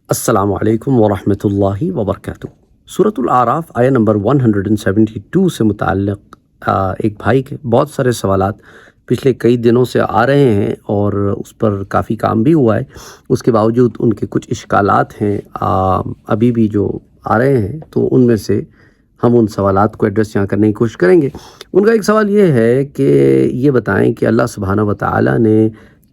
السلام علیکم ورحمۃ اللہ وبرکاتہ۔ سورۃ الاعراف آیہ نمبر 172 سے متعلق ایک بھائی کے بہت سارے سوالات پچھلے کئی دنوں سے آ رہے ہیں اور اس پر کافی کام بھی ہوا ہے۔ اس کے باوجود ان کے کچھ اشکالات ہیں ابھی بھی جو آ رہے ہیں، تو ان میں سے ہم ان سوالات کو ایڈریس یہاں کرنے کی کوشش کریں گے۔ ان کا ایک سوال یہ ہے کہ یہ بتائیں کہ اللہ سبحانہ و تعالیٰ نے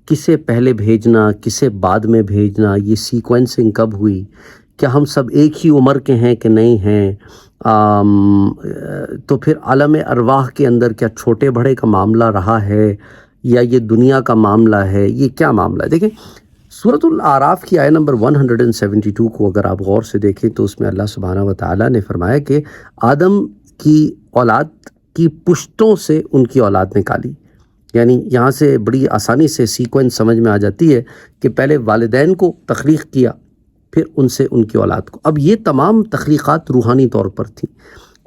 کسے پہلے بھیجنا، کسے بعد میں بھیجنا، یہ سیکوینسنگ کب ہوئی؟ کیا ہم سب ایک ہی عمر کے ہیں کہ نہیں ہیں؟ تو پھر عالم ارواح کے اندر کیا چھوٹے بڑے کا معاملہ رہا ہے یا یہ دنیا کا معاملہ ہے؟ یہ کیا معاملہ ہے؟ دیکھیں، سورۃ الاعراف کی آیہ نمبر 172 کو اگر آپ غور سے دیکھیں تو اس میں اللہ سبحانہ و تعالیٰ نے فرمایا کہ آدم کی اولاد کی پشتوں سے ان کی اولاد نکالی۔ یعنی یہاں سے بڑی آسانی سے سیکوینس سمجھ میں آ جاتی ہے کہ پہلے والدین کو تخلیق کیا، پھر ان سے ان کی اولاد کو۔ اب یہ تمام تخلیقات روحانی طور پر تھیں،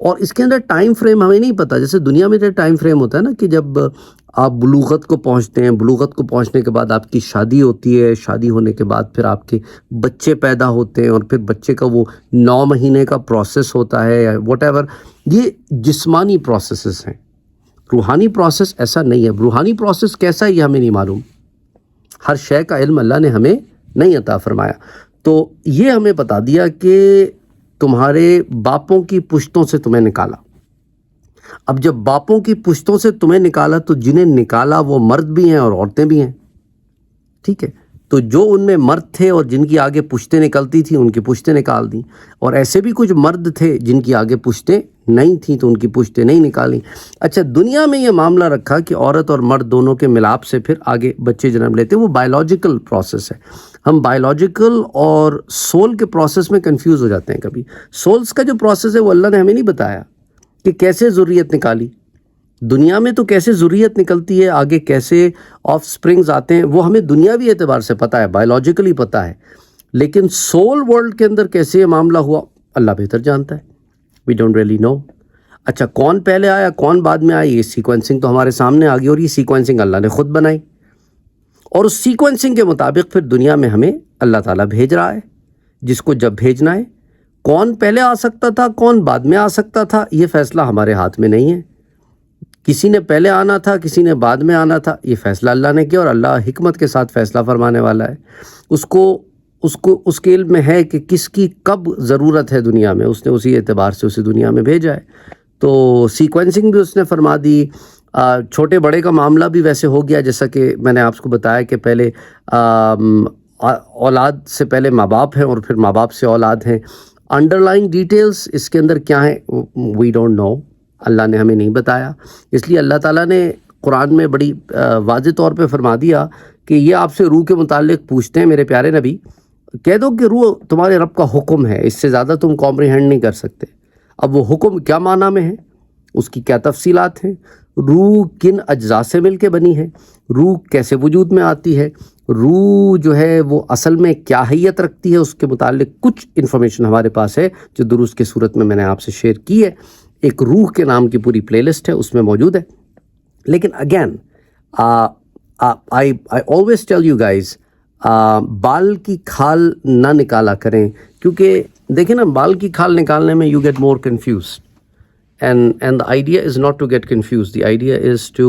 اور اس کے اندر ٹائم فریم ہمیں نہیں پتہ۔ جیسے دنیا میں جو ٹائم فریم ہوتا ہے نا کہ جب آپ بلوغت کو پہنچتے ہیں، بلوغت کو پہنچنے کے بعد آپ کی شادی ہوتی ہے، شادی ہونے کے بعد پھر آپ کے بچے پیدا ہوتے ہیں، اور پھر بچے کا وہ 9 مہینے کا پروسیس ہوتا ہے یا واٹ ایور، یہ جسمانی پروسیسز ہیں۔ روحانی پروسیس ایسا نہیں ہے۔ روحانی پروسیس کیسا ہے یہ ہمیں نہیں معلوم، ہر شے کا علم اللہ نے ہمیں نہیں عطا فرمایا۔ تو یہ ہمیں بتا دیا کہ تمہارے باپوں کی پشتوں سے تمہیں نکالا۔ اب جب باپوں کی پشتوں سے تمہیں نکالا تو جنہیں نکالا وہ مرد بھی ہیں اور عورتیں بھی ہیں، ٹھیک ہے؟ تو جو ان میں مرد تھے اور جن کی آگے پشتیں نکلتی تھیں ان کی پشتیں نکال دیں، اور ایسے بھی کچھ مرد تھے جن کی آگے پشتیں نہیں تھیں تو ان کی پشتیں نہیں نکالیں۔ اچھا، دنیا میں یہ معاملہ رکھا کہ عورت اور مرد دونوں کے ملاپ سے پھر آگے بچے جنم لیتے ہیں، وہ بائیولوجیکل پروسیس ہے۔ ہم بائیولوجیکل اور سول کے پروسیس میں کنفیوز ہو جاتے ہیں کبھی۔ سولز کا جو پروسیس ہے وہ اللہ نے ہمیں نہیں بتایا کہ کیسے ذریت نکالی۔ دنیا میں تو کیسے ذریت نکلتی ہے، آگے کیسے آف سپرنگز آتے ہیں، وہ ہمیں دنیاوی اعتبار سے پتہ ہے، بائیولوجیکلی پتہ ہے، لیکن سول ورلڈ کے اندر کیسے یہ معاملہ ہوا اللہ بہتر جانتا ہے۔ وی ڈونٹ ریئلی نو۔ اچھا، کون پہلے آیا کون بعد میں آیا، یہ سیکوینسنگ تو ہمارے سامنے آ گئی، اور یہ سیکوینسنگ اللہ نے خود بنائی، اور اس سیکوینسنگ کے مطابق پھر دنیا میں ہمیں اللہ تعالیٰ بھیج رہا ہے جس کو جب بھیجنا ہے۔ کون پہلے آ سکتا تھا کون بعد میں آ سکتا تھا، یہ فیصلہ ہمارے ہاتھ میں نہیں ہے۔ کسی نے پہلے آنا تھا کسی نے بعد میں آنا تھا، یہ فیصلہ اللہ نے کیا، اور اللہ حکمت کے ساتھ فیصلہ فرمانے والا ہے۔ اس کے علم میں ہے کہ کس کی کب ضرورت ہے دنیا میں، اس نے اسی اعتبار سے اسے دنیا میں بھیجا ہے۔ تو سیکوینسنگ بھی اس نے فرما دی۔ چھوٹے بڑے کا معاملہ بھی ویسے ہو گیا، جیسا کہ میں نے آپ کو بتایا کہ پہلے اولاد سے پہلے ماں باپ ہیں اور پھر ماں باپ سے اولاد ہیں۔ انڈر لائن ڈیٹیلز اس کے اندر کیا ہیں وی ڈونٹ نو، اللہ نے ہمیں نہیں بتایا۔ اس لیے اللہ تعالیٰ نے قرآن میں بڑی واضح طور پہ فرما دیا کہ یہ آپ سے روح کے متعلق پوچھتے ہیں، میرے پیارے نبی کہہ دو کہ روح تمہارے رب کا حکم ہے، اس سے زیادہ تم کمپریہنڈ نہیں کر سکتے۔ اب وہ حکم کیا معنی میں ہے، اس کی کیا تفصیلات ہیں، روح کن اجزاء سے مل کے بنی ہے، روح کیسے وجود میں آتی ہے، روح جو ہے وہ اصل میں کیا حیت رکھتی ہے، اس کے متعلق کچھ انفارمیشن ہمارے پاس ہے جو دروس کی صورت میں نے آپ سے شیئر کی ہے۔ ایک روح کے نام کی پوری پلے لسٹ ہے، اس میں موجود ہے۔ لیکن again I always tell you guys بال کی کھال نہ نکالا کریں، کیونکہ دیکھیں نا بال کی کھال نکالنے میں you get more confused and the idea is not to get confused. The idea is to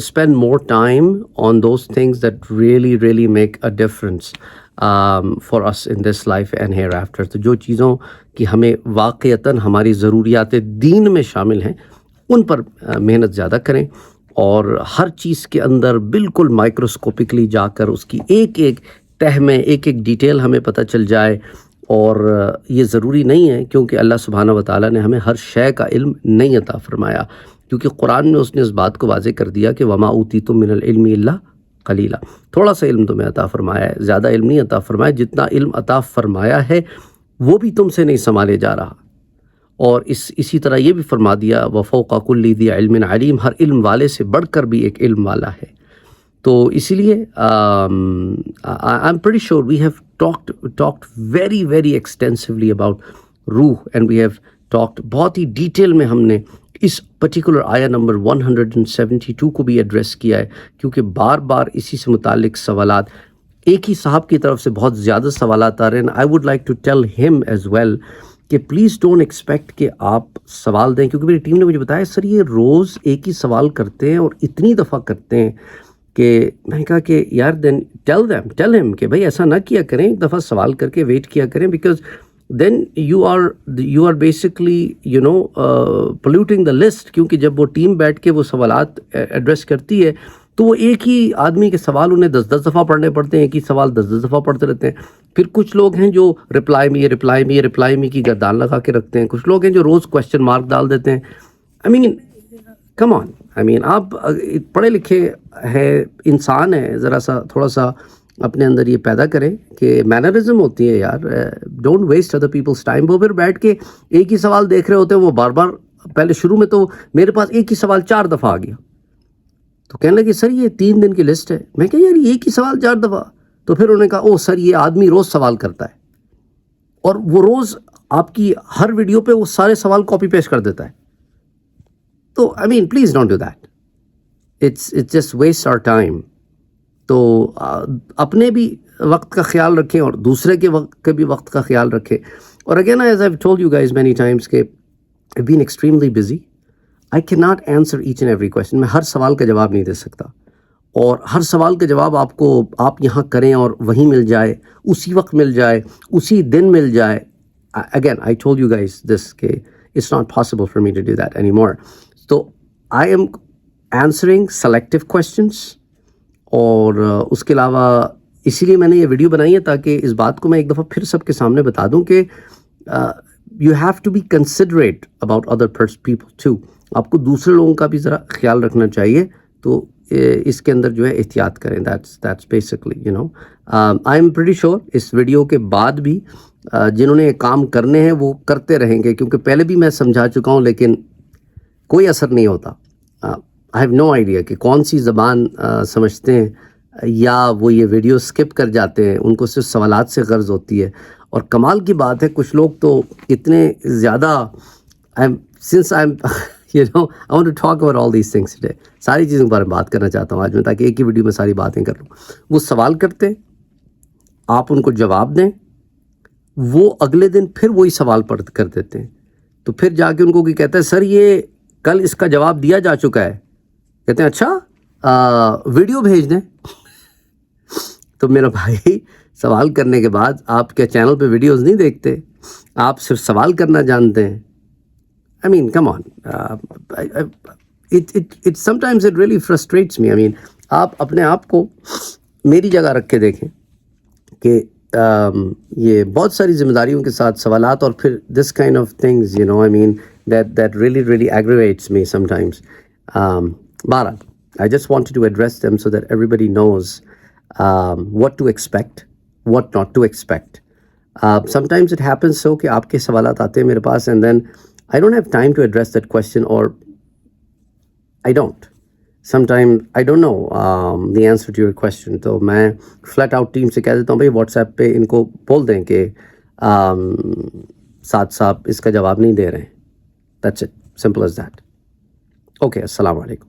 spend more time on those things that really make a difference for us in this life and hereafter. تو جو چیزوں کی ہمیں واقعتاً ہماری ضروریات دین میں شامل ہیں ان پر محنت زیادہ کریں، اور ہر چیز کے اندر بالکل مائکروسکوپکلی جا کر اس کی ایک ایک تہ میں ایک ایک ڈیٹیل ہمیں پتہ چل جائے۔ اور یہ ضروری نہیں ہے کیونکہ اللہ سبحانہ و تعالیٰ نے ہمیں ہر شے کا علم نہیں عطا فرمایا، کیونکہ قرآن میں اس نے اس بات کو واضح کر دیا کہ وما اوتیتم من العلم الا قلیلا، تھوڑا سا علم تمہیں عطا فرمایا ہے، زیادہ علم نہیں عطا فرمایا، جتنا علم عطا فرمایا ہے وہ بھی تم سے نہیں سنبھالے جا رہا۔ اور اسی طرح یہ بھی فرما دیا وفوق کل ذی علم علیم، ہر علم والے سے بڑھ کر بھی ایک علم والا ہے۔ تو اسی لیے I'm pretty sure we have talked very extensively about روح and we have talked بہت ہی ڈیٹیل میں ہم نے اس پرٹیکولر آیا نمبر 172 کو بھی ایڈریس کیا ہے، کیونکہ بار بار اسی سے متعلق سوالات ایک ہی صاحب کی طرف سے بہت زیادہ سوالات آ رہے ہیں. I would like to tell ہم ایز ویل کہ پلیز ڈونٹ ایکسپیکٹ کہ آپ سوال دیں, کیونکہ میری ٹیم نے مجھے بتایا سر یہ روز ایک ہی سوال کرتے ہیں اور اتنی دفعہ کرتے ہیں کہ میں نے کہا کہ یار دین ٹیل ہم کہ بھائی ایسا نہ کیا کریں, ایک دفعہ سوال کر کے ویٹ کیا کریں, because then you are basically polluting the list. کیونکہ جب وہ ٹیم بیٹھ کے وہ سوالات ایڈریس کرتی ہے تو وہ ایک ہی آدمی کے سوال انہیں 10 دفعہ پڑھنے پڑتے ہیں, ایک ہی سوال 10 دفعہ پڑھتے رہتے ہیں. پھر کچھ لوگ ہیں جو رپلائی می کی گردان لگا کے رکھتے ہیں, کچھ لوگ ہیں جو روز کویسچن مارک ڈال دیتے ہیں. کم آن, آپ پڑھے لکھے ہیں, انسان ہیں, ذرا سا تھوڑا سا اپنے اندر یہ پیدا کریں کہ مینرزم ہوتی ہے یار. Don't waste other peoples time. وہ پھر بیٹھ کے ایک ہی سوال دیکھ رہے ہوتے ہیں, وہ بار بار, پہلے شروع میں تو میرے پاس ایک ہی سوال 4 دفعہ آ گیا, تو کہنے لگے سر یہ 3 دن کی لسٹ ہے. میں کہا یار ایک ہی سوال 4 دفعہ. تو پھر انہوں نے کہا او سر یہ آدمی روز سوال کرتا ہے, اور وہ روز آپ کی ہر ویڈیو پہ وہ سارے سوال کاپی پیسٹ کر دیتا ہے. تو please don't do that. It's just waste our time. تو اپنے بھی وقت کا خیال رکھیں اور دوسرے کے وقت کے بھی وقت کا خیال رکھیں. اور again as I told you guys many times کہ I been extremely busy. I cannot answer each and every question. میں ہر سوال کا جواب نہیں دے سکتا, اور ہر سوال کا جواب آپ یہاں کریں اور وہیں مل جائے, اسی وقت مل جائے, اسی دن مل جائے. Again, I told you guys this کہ it's not possible for me to do that anymore. So I am answering selective questions. اور اس کے علاوہ اسی لیے میں نے یہ ویڈیو بنائی ہے تاکہ اس بات کو میں ایک دفعہ پھر سب کے سامنے بتا دوں کہ you have to be considerate about other people too. آپ کو دوسرے لوگوں کا بھی ذرا خیال رکھنا چاہیے. تو اس کے اندر جو ہے احتیاط کریں. that's basically I am pretty sure اس ویڈیو کے بعد بھی جنہوں نے کام کرنے ہیں وہ کرتے رہیں گے, کیونکہ پہلے بھی میں سمجھا چکا ہوں لیکن کوئی اثر نہیں ہوتا. I have no idea کہ کون سی زبان سمجھتے ہیں یا وہ یہ ویڈیو سکپ کر جاتے ہیں, ان کو صرف سوالات سے غرض ہوتی ہے. اور کمال کی بات ہے کچھ لوگ تو اتنے زیادہ I want to talk about all these things today. ساری چیزوں کے بارے میں بات کرنا چاہتا ہوں آج میں, تاکہ ایک ہی ویڈیو میں ساری باتیں کر لوں. وہ سوال کرتے, آپ ان کو جواب دیں, وہ اگلے دن پھر وہی سوال کر دیتے ہیں. تو پھر جا کے ان کو کہتا ہے سر یہ کل اس کا جواب دیا جا چکا ہے. کہتے ہیں اچھا ویڈیو بھیج دیں. تو میرا بھائی سوال کرنے کے بعد آپ کیا چینل پہ ویڈیوز نہیں دیکھتے؟ آپ صرف سوال کرنا جانتے ہیں. come on. It sometimes it really frustrates me. آپ اپنے آپ کو میری جگہ رکھ کے دیکھیں کہ یہ بہت ساری ذمہ داریوں کے ساتھ سوالات, اور پھر this kind of things, that really aggravates me sometimes. Bharat, I just wanted to address them so that everybody knows what to expect, what not to expect. Sometimes it happens so کہ آپ کے سوالات آتے ہیں میرے پاس and then I don't have time to address that question, or I don't. Sometimes I don't know the answer to your question. تو میں flat out team سے کہہ دیتا ہوں بھائی واٹس ایپ پہ ان کو بول دیں کہ ساتھ صاحب اس کا جواب نہیں دے رہے ہیں. That's it. Simple as that. Okay, السلام علیکم.